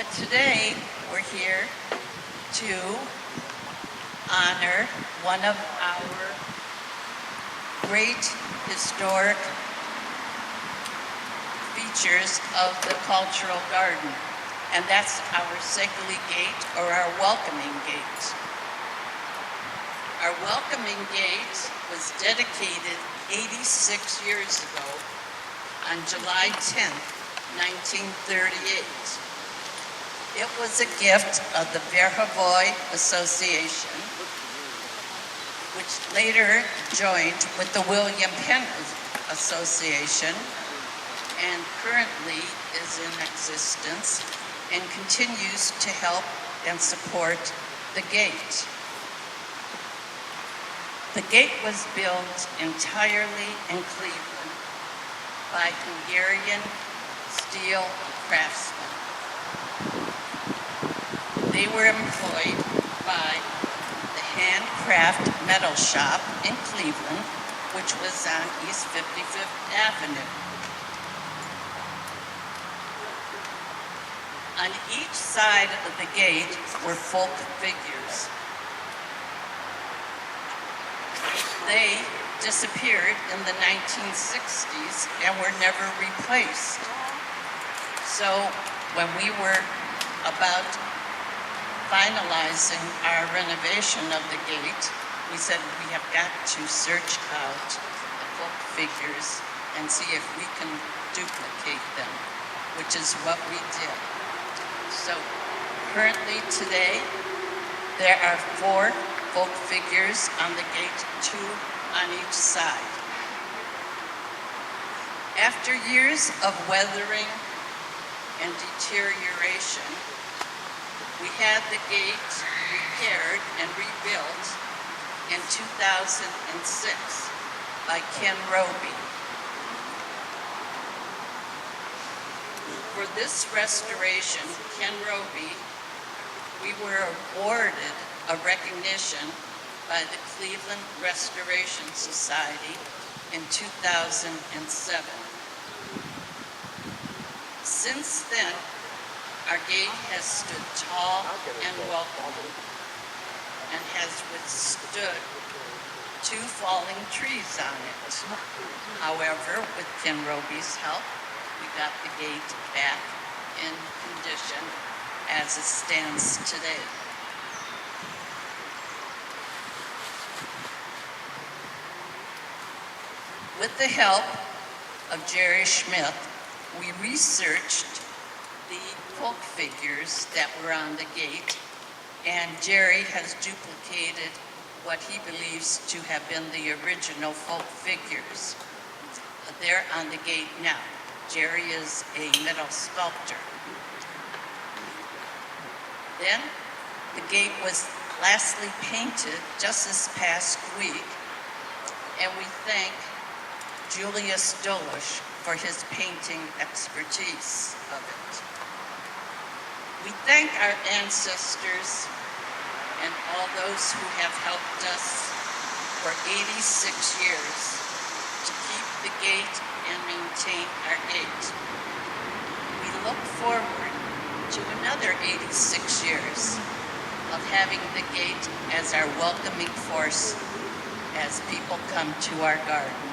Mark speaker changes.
Speaker 1: But today we're here to honor one of our great historic features of the cultural garden, and that's our Seguli Gate, or our welcoming gate. Our welcoming gate was dedicated 86 years ago on July 10th, 1938. It was a gift of the Verhavoy Association, which later joined with the William Penn Association and currently is in existence and continues to help and support the gate. The gate was built entirely in Cleveland by Hungarian steel craftsmen. They were employed by the Handcraft Metal Shop in Cleveland, which was on East 55th Avenue. On each side of the gate were folk figures. They disappeared in the 1960s and were never replaced. So when we were about finalizing our renovation of the gate, we said we have got to search out the folk figures and see if we can duplicate them, which is what we did. So currently today, there are 4 folk figures on the gate, 2 on each side. After years of weathering and deterioration, we had the gate repaired and rebuilt in 2006 by Ken Roby. For this restoration, Ken Roby, we were awarded a recognition by the Cleveland Restoration Society in 2007. Since then, our gate has stood tall and welcoming and has withstood 2 falling trees on it. However, with Ken Roby's help, we got the gate back in condition as it stands today. With the help of Jerry Schmidt, we researched the folk figures that were on the gate, and Jerry has duplicated what he believes to have been the original folk figures. They're on the gate now. Jerry is a metal sculptor. Then the gate was lastly painted just this past week, and we thank Julius Dolish for his painting expertise of it. We thank our ancestors and all those who have helped us for 86 years to keep the gate and maintain our gate. We look forward to another 86 years of having the gate as our welcoming force as people come to our garden.